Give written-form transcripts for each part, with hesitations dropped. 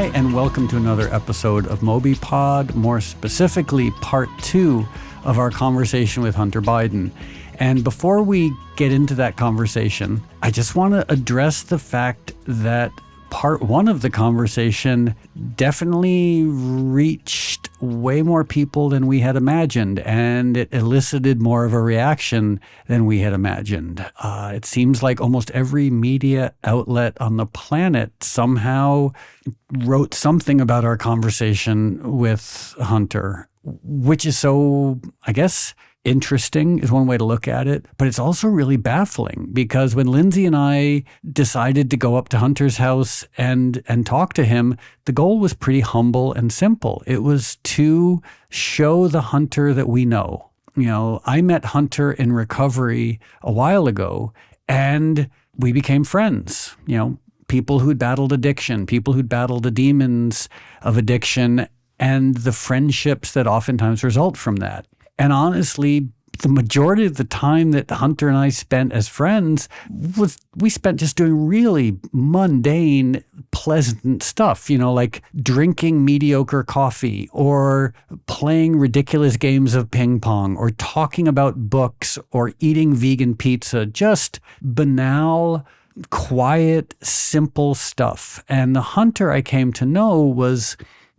Hi, and welcome to another episode of Moby Pod, more specifically part 2 of our conversation with Hunter Biden. And before we get into that conversation, I just want to address the fact that part 1 of the conversation definitely reached way more people than we had imagined, and it elicited more of a reaction than we had imagined. It seems like almost every media outlet on the planet somehow wrote something about our conversation with Hunter, which is so, I guess, interesting is one way to look at it, but it's also really baffling because when Lindsay and I decided to go up to Hunter's house and talk to him, the goal was pretty humble and simple. It was to show the Hunter that we know. You know, I met Hunter in recovery a while ago and we became friends. You know, people who'd battled addiction, people who'd battled the demons of addiction, and the friendships that oftentimes result from that. And honestly, the majority of the time that Hunter and I spent as friends we spent just doing really mundane, pleasant stuff, you know, like drinking mediocre coffee or playing ridiculous games of ping pong or talking about books or eating vegan pizza, just banal, quiet, simple stuff. And the Hunter I came to know was,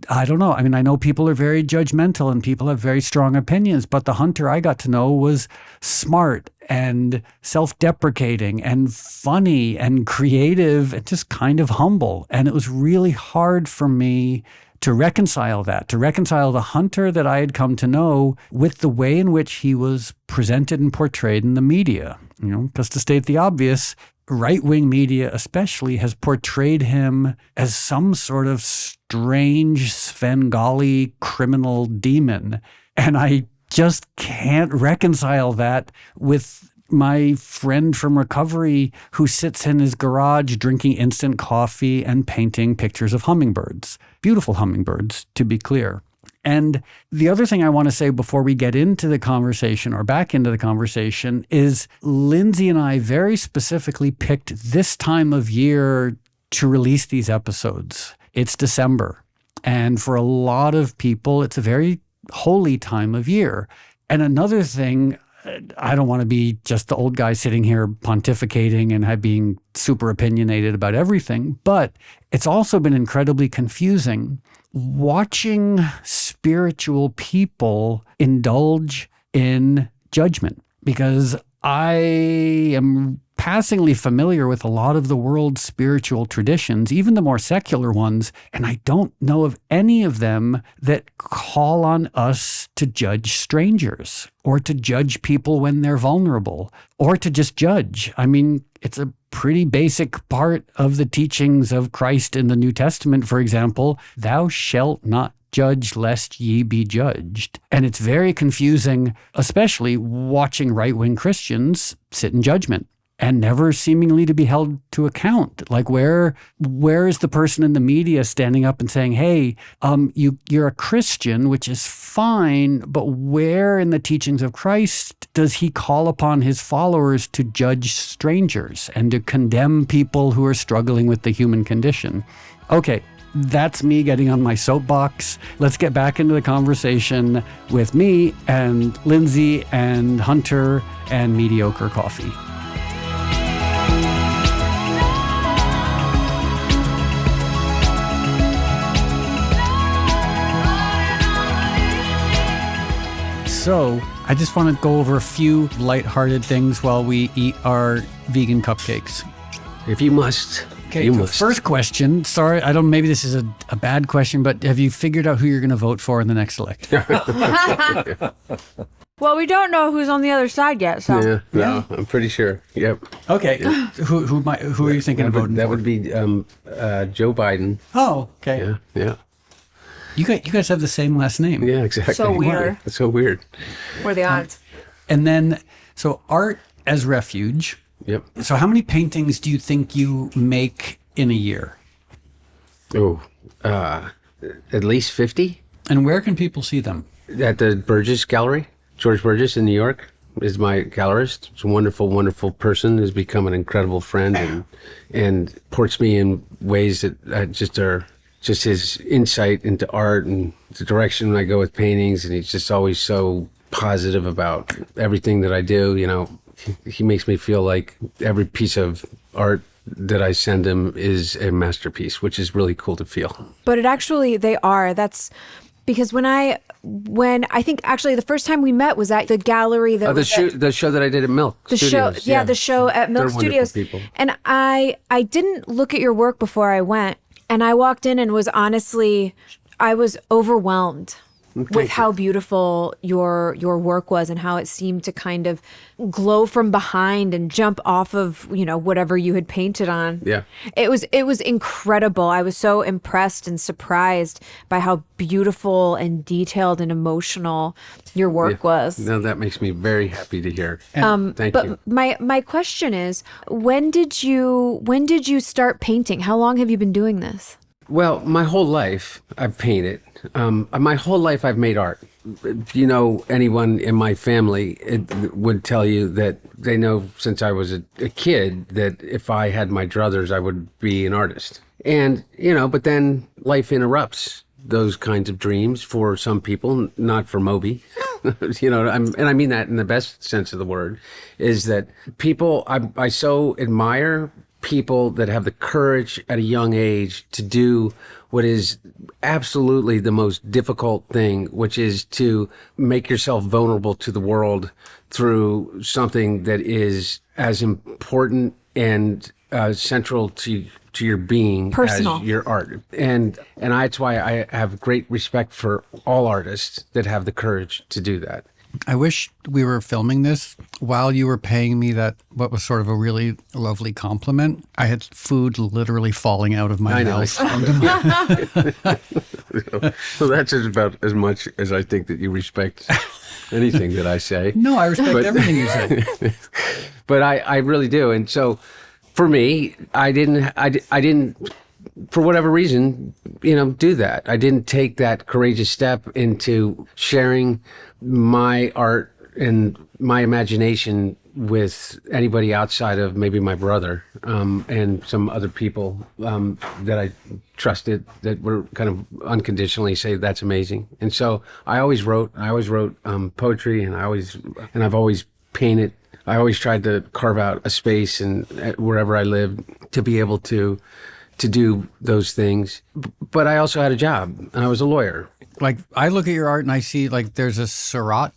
I don't know. I mean, I know people are very judgmental and people have very strong opinions, but the Hunter I got to know was smart and self-deprecating and funny and creative and just kind of humble. And it was really hard for me to reconcile that, to reconcile the Hunter that I had come to know with the way in which he was presented and portrayed in the media. You know, because to state the obvious, right-wing media especially has portrayed him as some sort of strange Svengali criminal demon. And I just can't reconcile that with my friend from recovery who sits in his garage drinking instant coffee and painting pictures of hummingbirds. Beautiful hummingbirds, to be clear. And the other thing I want to say before we get into the conversation or back into the conversation is Lindsay and I very specifically picked this time of year to release these episodes. It's December. And for a lot of people, it's a very holy time of year. And another thing, I don't want to be just the old guy sitting here pontificating and being super opinionated about everything, but it's also been incredibly confusing watching spiritual people indulge in judgment, because I am passingly familiar with a lot of the world's spiritual traditions, even the more secular ones, and I don't know of any of them that call on us to judge strangers or to judge people when they're vulnerable or to just judge. I mean, it's a pretty basic part of the teachings of Christ in the New Testament, for example, thou shalt not judge lest ye be judged. And it's very confusing, especially watching right-wing Christians sit in judgment and never seemingly to be held to account. Like where is the person in the media standing up and saying, hey, you're a Christian, which is fine, but where in the teachings of Christ does he call upon his followers to judge strangers and to condemn people who are struggling with the human condition? Okay, that's me getting on my soapbox. Let's get back into the conversation with me and Lindsay and Hunter and mediocre coffee. So I just want to go over a few lighthearted things while we eat our vegan cupcakes. If you must. Okay, you must. First question. Sorry, maybe this is a bad question, but have you figured out who you're going to vote for in the next election? Well, we don't know who's on the other side yet, so. Yeah, I'm pretty sure. Yep. Okay. Yeah. Who are you thinking of voting for? That would be Joe Biden. Oh, okay. Yeah. You guys have the same last name. Yeah, exactly. So weird. It's so weird. What are the odds? And then, so art as refuge. Yep. So how many paintings do you think you make in a year? Oh, at least 50. And where can people see them? At the Bergès Gallery. George Bergès in New York is my gallerist. He's a wonderful, wonderful person. Has become an incredible friend and ports me in ways that just are just his insight into art and the direction I go with paintings. And he's just always so positive about everything that I do. You know, he makes me feel like every piece of art that I send him is a masterpiece, which is really cool to feel. But it actually, they are. That's because when I think actually the first time we met was at the gallery that the show that I did at Milk Studios. The show at Milk They're Studios. wonderful people. And I didn't look at your work before I went, and I walked in and was honestly, I was overwhelmed with how beautiful your work was and how it seemed to kind of glow from behind and jump off of, you know, whatever you had painted on. Yeah. It was incredible. I was so impressed and surprised by how beautiful and detailed and emotional your work was. No, that makes me very happy to hear. Thank you. But my question is, when did you start painting? How long have you been doing this? Well, my whole life I've painted. My whole life I've made art. If you know anyone in my family, it would tell you that they know since I was a kid that if I had my druthers, I would be an artist. And, you know, but then life interrupts those kinds of dreams for some people, not for Moby. You know, and I mean that in the best sense of the word, is that people, I so admire people that have the courage at a young age to do what is absolutely the most difficult thing, which is to make yourself vulnerable to the world through something that is as important and central to your being, personal, as your art. And that's why I have great respect for all artists that have the courage to do that. I wish we were filming this while you were paying me that, what was sort of a really lovely compliment. I had food literally falling out of my mouth. So that's about as much as I think that you respect anything that I say. No, I respect everything you say. But I really do. And so for me, I didn't, for whatever reason, you know, do that. I didn't take that courageous step into sharing my art and my imagination with anybody outside of maybe my brother and some other people that I trusted that were kind of unconditionally say that's amazing. And so I always wrote poetry, and I've always painted. I always tried to carve out a space and wherever I lived to be able to do those things. But I also had a job, and I was a lawyer. Like, I look at your art and I see, like, there's a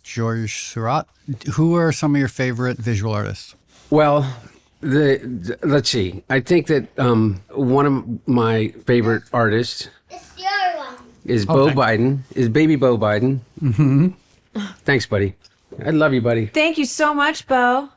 Georges Seurat. Who are some of your favorite visual artists? Well, let's see. I think that one of my favorite artists is Bo Biden, is baby Bo Biden. Mm-hmm. Thanks, buddy. I love you, buddy. Thank you so much, Bo.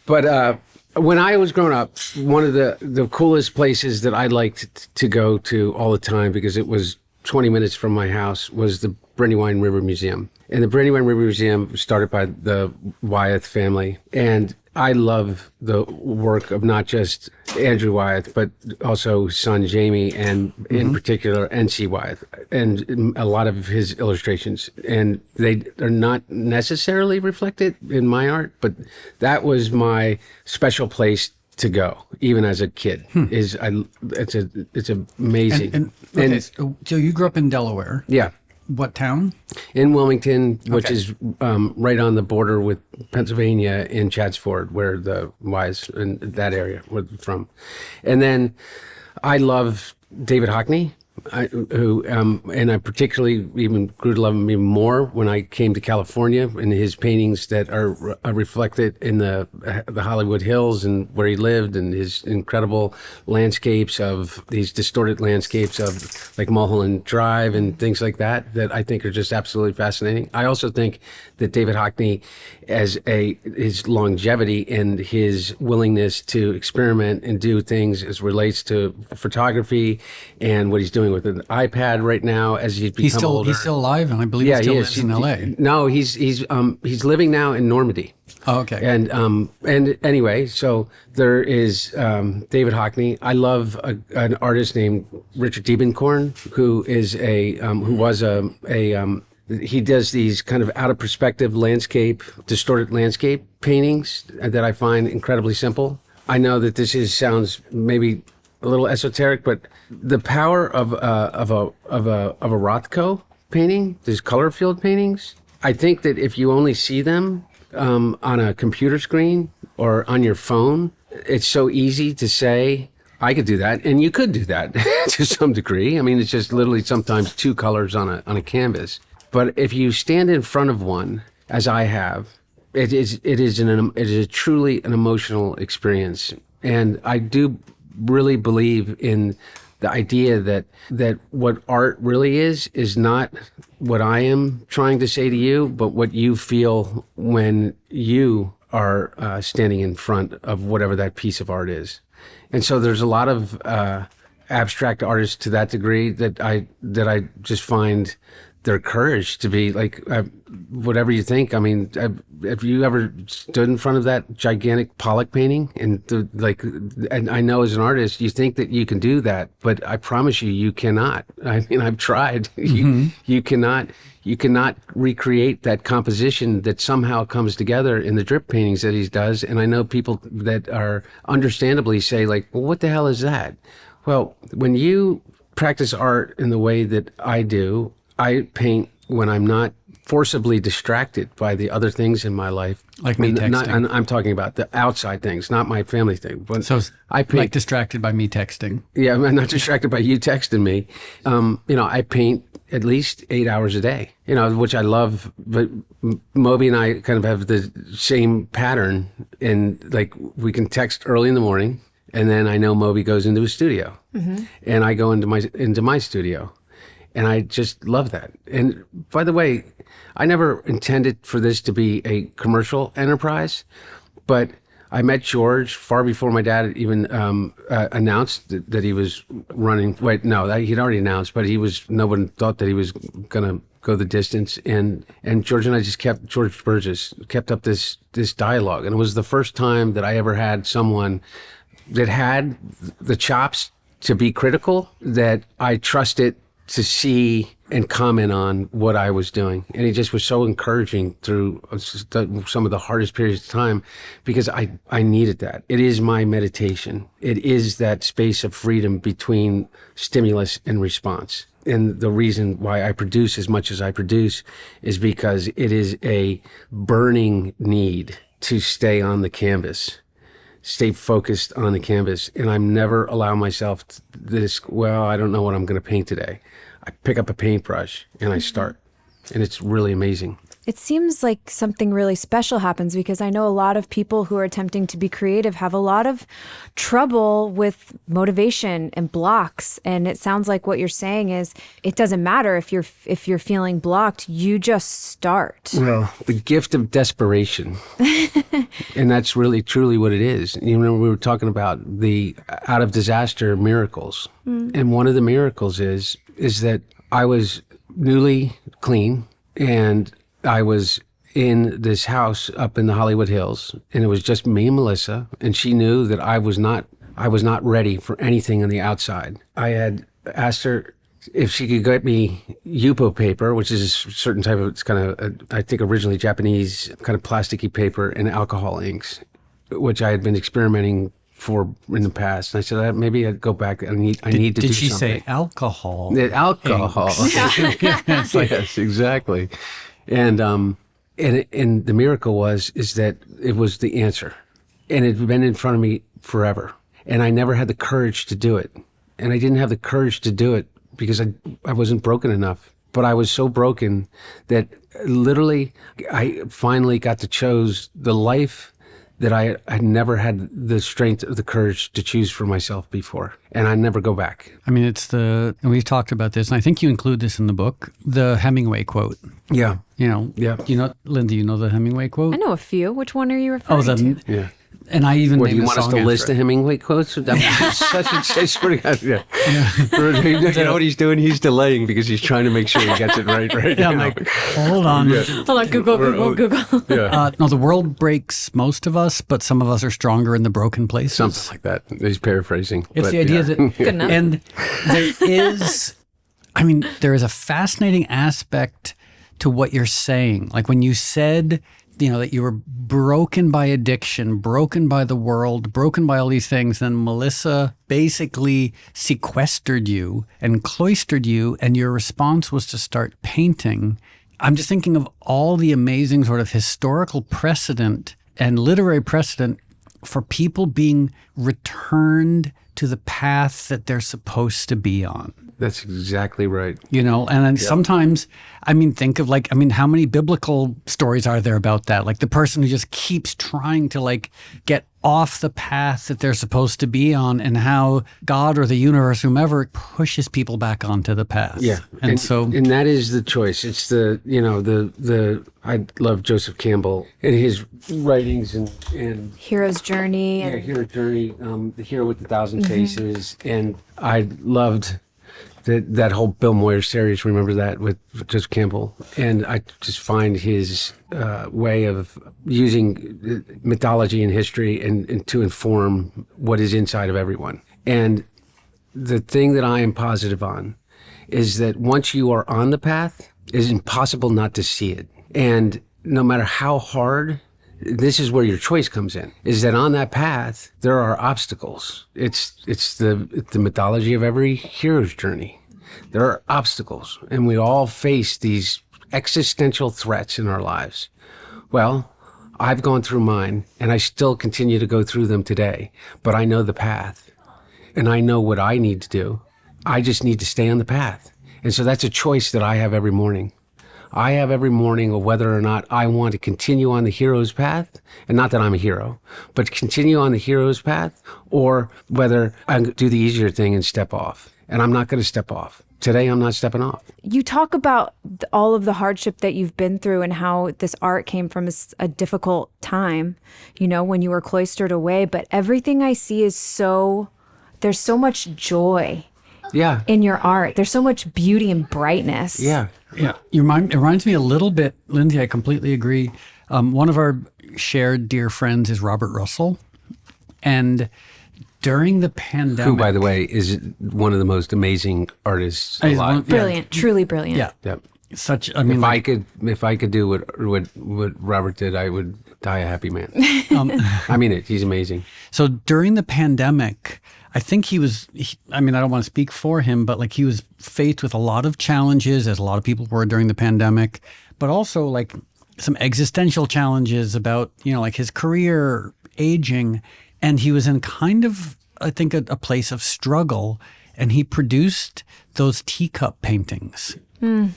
But when I was growing up, one of the coolest places that I liked to go to all the time, because it was 20 minutes from my house, was the Brandywine River Museum. And the Brandywine River Museum was started by the Wyeth family. And I love the work of not just Andrew Wyeth, but also his son Jamie, and in particular N.C. Wyeth, and a lot of his illustrations. And they are not necessarily reflected in my art, but that was my special place to go, even as a kid. It's amazing. Okay, so you grew up in Delaware. Yeah. What town? In Wilmington, which is right on the border with Pennsylvania, in Chatsford, where the Wyeths in that area were from. And then I love David Hockney, and I particularly even grew to love him even more when I came to California, and his paintings that are reflected in the Hollywood Hills and where he lived, and his incredible landscapes of these distorted landscapes of like Mulholland Drive and things like that I think are just absolutely fascinating. I also think that David Hockney, his longevity and his willingness to experiment and do things as relates to photography and what he's doing with an iPad right now as he's become older. He's still alive, and I believe he still lives in L.A. No, he's living now in Normandy. Oh, okay. And anyway, so there is David Hockney. I love an artist named Richard Diebenkorn, who is he does these kind of out of perspective distorted landscape paintings that I find incredibly simple. I know that sounds maybe a little esoteric, but the power of a Rothko painting, these color field paintings, I think that if you only see them on a computer screen or on your phone, it's so easy to say, I could do that, and you could do that to some degree. I mean, it's just literally sometimes two colors on a canvas. But if you stand in front of one, as I have, it is truly an emotional experience. And I do really believe in the idea that what art really is not what I am trying to say to you, but what you feel when you are standing in front of whatever that piece of art is. And so there's a lot of abstract artists to that degree that I just find their courage to be like, whatever you think. I mean, have you ever stood in front of that gigantic Pollock painting? And I know as an artist, you think that you can do that, but I promise you cannot. I mean, I've tried. Mm-hmm. You cannot recreate that composition that somehow comes together in the drip paintings that he does. And I know people that are understandably say like, well, what the hell is that? Well, when you practice art in the way that I do, I paint when I'm not forcibly distracted by the other things in my life. Like me texting. I'm talking about the outside things, not my family thing. But so I paint, like distracted by me texting. Yeah, I'm not distracted by you texting me. I paint at least 8 hours a day, which I love. But Moby and I kind of have the same pattern. And like we can text early in the morning, and then I know Moby goes into his studio, mm-hmm. and I go into my studio. And I just love that. And by the way, I never intended for this to be a commercial enterprise, but I met George far before my dad even announced that he was running. Wait, no, he'd already announced, but no one thought that he was going to go the distance. And George and I George Bergès kept up this dialogue. And it was the first time that I ever had someone that had the chops to be critical, that I trusted to see and comment on what I was doing. And he just was so encouraging through some of the hardest periods of time, because I needed that. It is my meditation. It is that space of freedom between stimulus and response. And the reason why I produce as much as I produce is because it is a burning need to stay on the canvas, stay focused on the canvas. And I'm never allow myself I don't know what I'm going to paint today. I pick up a paintbrush and I start, and it's really amazing. It seems like something really special happens, because I know a lot of people who are attempting to be creative have a lot of trouble with motivation and blocks. And it sounds like what you're saying is it doesn't matter if you're feeling blocked, you just start. Well, the gift of desperation. And that's really truly what it is. You remember we were talking about the out of disaster miracles. Mm. And one of the miracles is that I was newly clean, and I was in this house up in the Hollywood Hills, and it was just me and Melissa, and she knew that I was not ready for anything on the outside. I had asked her if she could get me Yupo paper, which is a certain type of, it's kind of, I think originally Japanese kind of plasticky paper, and alcohol inks, which I had been experimenting for in the past. And I said, maybe I'd go back. I need to do something. Did she say alcohol? Alcohol. Yes, exactly. And the miracle is that it was the answer, and it had been in front of me forever, and I never had the courage to do it. And I didn't have the courage to do it because I wasn't broken enough. But I was so broken that literally I finally got to choose the life that I had never had the strength or the courage to choose for myself before. And I never go back. I mean, and we've talked about this, and I think you include this in the book, the Hemingway quote. Yeah. Yeah. Lindsay, you know the Hemingway quote? I know a few. Which one are you referring to? Yeah. And I even do you want us to list the Hemingway quotes? It's pretty good. Yeah. You know what he's doing? He's delaying because he's trying to make sure he gets it right. Yeah, I'm like, hold on. Yeah. Hold on, Google. Yeah. No, the world breaks most of us, but some of us are stronger in the broken places. Something like that. He's paraphrasing. It's the idea that, good enough. And there is a fascinating aspect to what you're saying. Like when you said, that you were broken by addiction, broken by the world, broken by all these things, then Melissa basically sequestered you and cloistered you, and your response was to start painting. I'm just thinking of all the amazing sort of historical precedent and literary precedent for people being returned to the path that they're supposed to be on. That's exactly right. And then sometimes, think of how many biblical stories are there about that? Like the person who just keeps trying to get off the path that they're supposed to be on, and how God or the universe, whomever, pushes people back onto the path. Yeah. And that is the choice. It's I love Joseph Campbell and his writings and Hero's Journey. Yeah, Hero's Journey, The Hero with 1,000 Faces. And I loved that whole Bill Moyer series, remember that, with Joseph Campbell? And I just find his way of using mythology and history and to inform what is inside of everyone. And the thing that I am positive on is that once you are on the path, it is impossible not to see it. And no matter how hard, this is where your choice comes in, is that on that path, there are obstacles. It's the mythology of every hero's journey. There are obstacles, and we all face these existential threats in our lives. Well, I've gone through mine, and I still continue to go through them today, but I know the path, and I know what I need to do. I just need to stay on the path. And so that's a choice that I have every morning. I have every morning of whether or not I want to continue on the hero's path, and not that I'm a hero, but continue on the hero's path, or whether I do the easier thing and step off. And I'm not going to step off. Today, I'm not stepping off. You talk about all of the hardship that you've been through and how this art came from a difficult time, when you were cloistered away. But everything I see is there's so much joy. Yeah. In your art. There's so much beauty and brightness. Yeah. Yeah. It reminds me a little bit, Lindsay, I completely agree. One of our shared dear friends is Robert Russell. And during the pandemic... Who, by the way, is one of the most amazing artists alive. Brilliant. Truly brilliant. Yeah. Yep. If I could do what Robert did, I would die a happy man. He's amazing. So during the pandemic, I think I don't want to speak for him, but he was faced with a lot of challenges, as a lot of people were during the pandemic, but also some existential challenges about, his career, aging. And he was in kind of, I think, a place of struggle. And he produced those teacup paintings,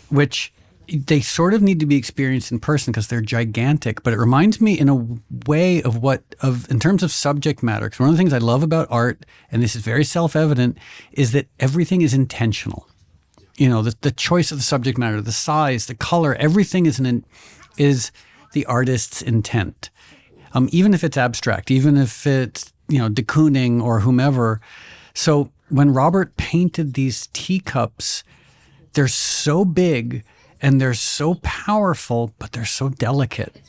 which they sort of need to be experienced in person because they're gigantic. But it reminds me in a way in terms of subject matter. Because one of the things I love about art, and this is very self-evident, is that everything is intentional. The choice of the subject matter, the size, the color, everything is the artist's intent. Even if it's abstract, even if it's, de Kooning or whomever. So when Robert painted these teacups, they're so big and they're so powerful, but they're so delicate.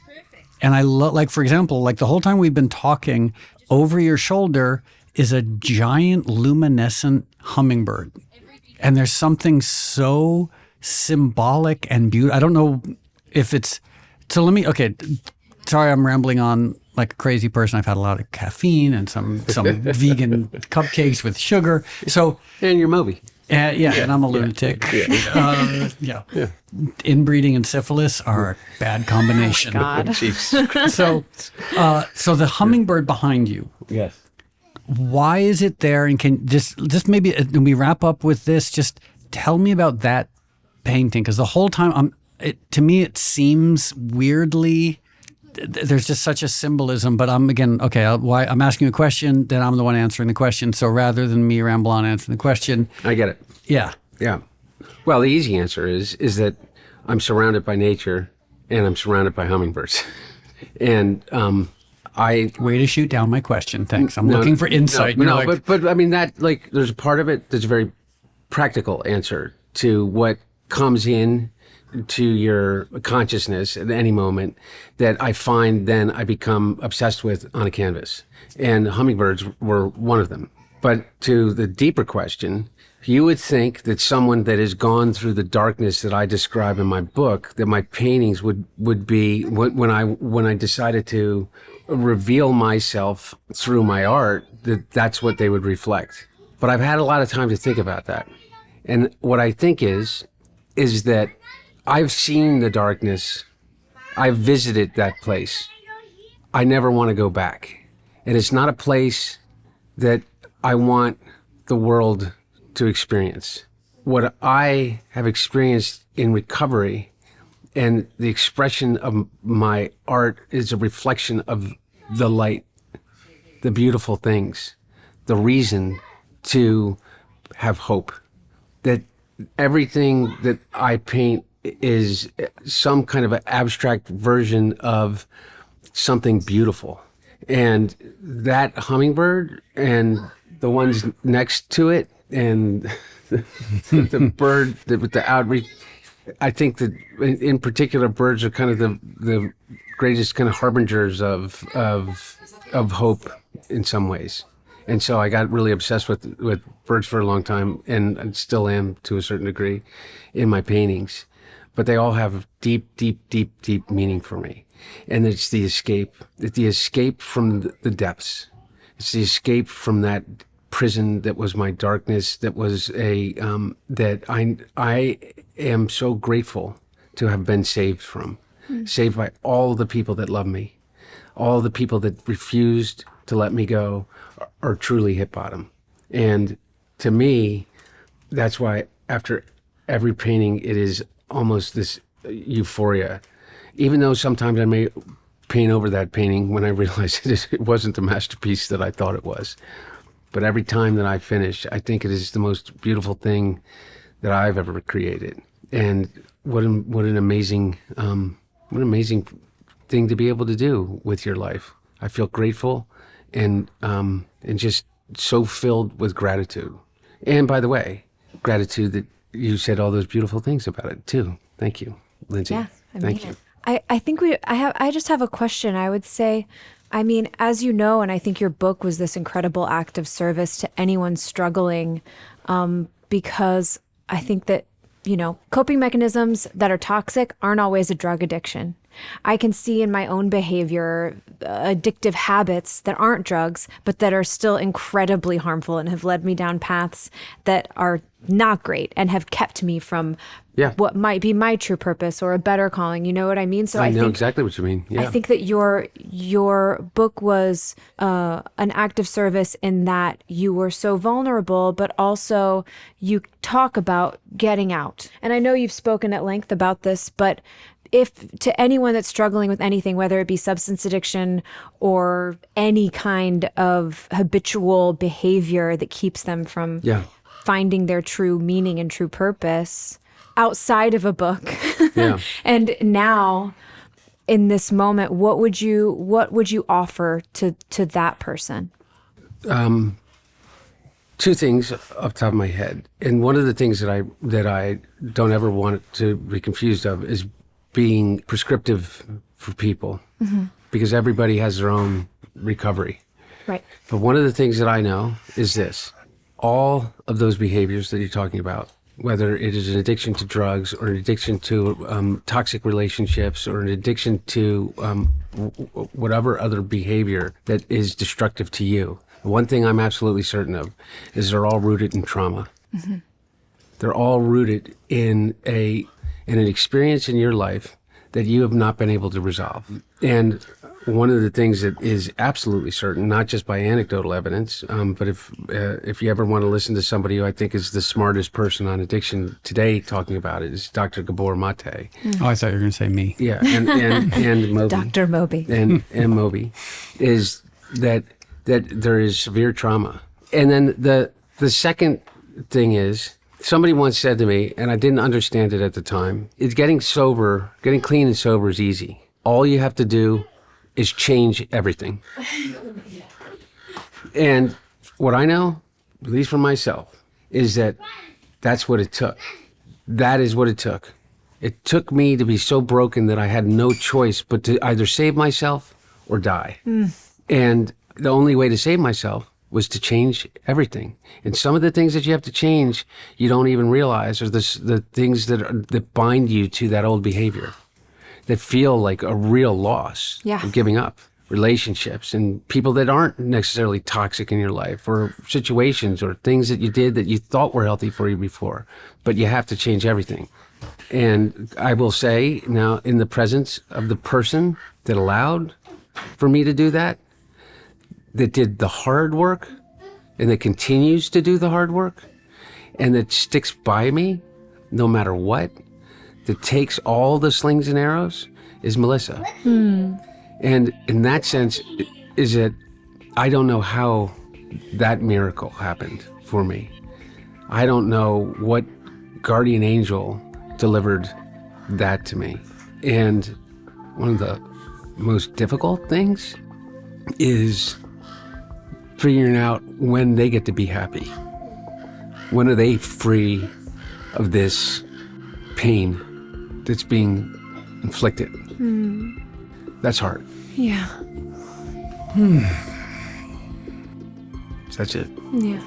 And I love, for example, the whole time we've been talking, over your shoulder is a giant luminescent hummingbird. And there's something so symbolic and beautiful. I don't know if it's, sorry, I'm rambling on like a crazy person. I've had a lot of caffeine and some vegan cupcakes with sugar. So, and you're Moby. And I'm a lunatic. Inbreeding and syphilis are a bad combination. Oh my God. So the hummingbird behind you. Yes. Why is it there? And can just maybe when we wrap up with this, just tell me about that painting, because the whole time to me it seems weirdly. There's just such a symbolism, but I'm asking you a question, then I'm the one answering the question. So rather than me ramble on answering the question. I get it. Yeah. Yeah. Well, the easy answer is that I'm surrounded by nature and I'm surrounded by hummingbirds. And way to shoot down my question. Thanks. I'm looking for insight. But I mean there's a part of it that's a very practical answer to what comes in to your consciousness at any moment that I find then I become obsessed with on a canvas. And hummingbirds were one of them. But to the deeper question, you would think that someone that has gone through the darkness that I describe in my book, that my paintings would be, when I decided to reveal myself through my art, that's what they would reflect. But I've had a lot of time to think about that. And what I think is that I've seen the darkness. I've visited that place. I never want to go back. And it's not a place that I want the world to experience. What I have experienced in recovery and the expression of my art is a reflection of the light, the beautiful things, the reason to have hope. That everything that I paint is some kind of an abstract version of something beautiful. And that hummingbird and the ones next to it and the bird with the outreach, I think that in particular birds are kind of the greatest kind of harbingers of hope in some ways. And so I got really obsessed with birds for a long time, and I still am to a certain degree in my paintings. But they all have deep, deep, deep, deep meaning for me. And it's the escape. It's the escape from the depths. It's the escape from that prison that was my darkness, that was that I am so grateful to have been saved from. Saved by all the people that love me, all the people that refused to let me go or truly hit bottom. And to me, that's why after every painting, it is almost this euphoria. Even though sometimes I may paint over that painting when I realize it wasn't the masterpiece that I thought it was. But every time that I finish, I think it is the most beautiful thing that I've ever created. And what an amazing thing to be able to do with your life. I feel grateful and just so filled with gratitude. And by the way, gratitude that you said all those beautiful things about it too. Thank you, Lindsay. Yeah, Thank you. I think I just have a question. I would say, I mean, as you know, and I think your book was this incredible act of service to anyone struggling, because I think that, coping mechanisms that are toxic aren't always a drug addiction. I can see in my own behavior addictive habits that aren't drugs, but that are still incredibly harmful and have led me down paths that are not great and have kept me from what might be my true purpose or a better calling. You know what I mean? So I know think, exactly what you mean. Yeah. I think that your book was an act of service in that you were so vulnerable, but also you talk about getting out. And I know you've spoken at length about this, but if to anyone that's struggling with anything, whether it be substance addiction or any kind of habitual behavior that keeps them from finding their true meaning and true purpose outside of a book. Yeah. And now in this moment, what would you offer to that person? Two things off the top of my head. And one of the things that I don't ever want it to be confused of is being prescriptive for people, because everybody has their own recovery. Right. But one of the things that I know is this: all of those behaviors that you're talking about, whether it is an addiction to drugs or an addiction to toxic relationships or an addiction to whatever other behavior that is destructive to you, one thing I'm absolutely certain of is they're all rooted in trauma. They're all rooted in an experience in your life that you have not been able to resolve. And one of the things that is absolutely certain, not just by anecdotal evidence, but if you ever want to listen to somebody who I think is the smartest person on addiction today talking about it, is Dr. Gabor Mate. Oh, I thought you were going to say me. Yeah, and Moby. Dr. Moby. And Moby, is that there is severe trauma. And then the second thing is, somebody once said to me, and I didn't understand it at the time, it's getting clean and sober is easy. All you have to do is change everything. And what I know, at least for myself, is that that's what it took. That is what it took. It took me to be so broken that I had no choice but to either save myself or die. And the only way to save myself was to change everything. And some of the things that you have to change, you don't even realize are the things that bind you to that old behavior, that feel like a real loss of giving up. Relationships and people that aren't necessarily toxic in your life, or situations or things that you did that you thought were healthy for you before, but you have to change everything. And I will say now, in the presence of the person that allowed for me to do that did the hard work, and that continues to do the hard work, and that sticks by me no matter what, that takes all the slings and arrows, is Melissa. And in that sense, is that I don't know how that miracle happened for me. I don't know what guardian angel delivered that to me. And one of the most difficult things is figuring out when they get to be happy. When are they free of this pain that's being inflicted? That's hard. Yeah. That's it. Yeah.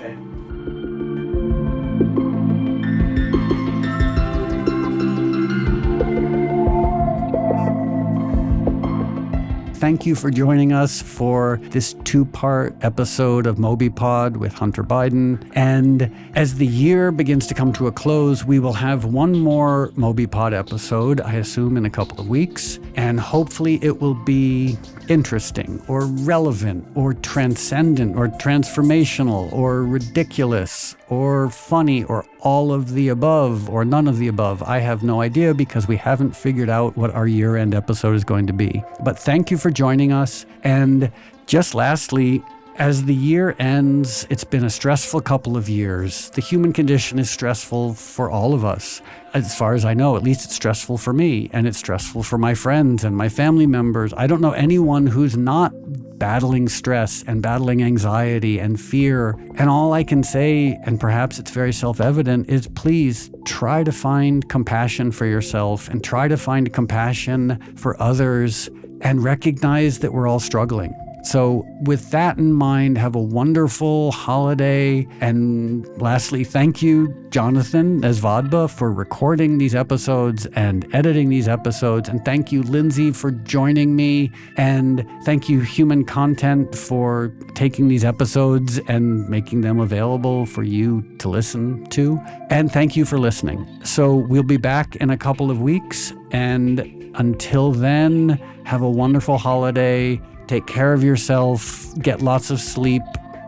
Thank you for joining us for this 2-part episode of Moby Pod with Hunter Biden. And as the year begins to come to a close, we will have one more Moby Pod episode, I assume, in a couple of weeks. And hopefully it will be interesting or relevant or transcendent or transformational or ridiculous or funny or all of the above or none of the above. I have no idea because we haven't figured out what our year-end episode is going to be. But thank you for joining us. And just lastly, as the year ends, it's been a stressful couple of years. The human condition is stressful for all of us. As far as I know, at least it's stressful for me, and it's stressful for my friends and my family members. I don't know anyone who's not battling stress and battling anxiety and fear. And all I can say, and perhaps it's very self-evident, is please try to find compassion for yourself and try to find compassion for others and recognize that we're all struggling. So with that in mind, have a wonderful holiday. And lastly, thank you, Jonathan Nesvadba, for recording these episodes and editing these episodes. And thank you, Lindsay, for joining me. And thank you, Human Content, for taking these episodes and making them available for you to listen to. And thank you for listening. So we'll be back in a couple of weeks. And until then, have a wonderful holiday. Take care of yourself, get lots of sleep.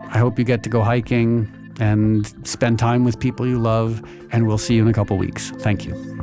I hope you get to go hiking and spend time with people you love, and we'll see you in a couple weeks. Thank you.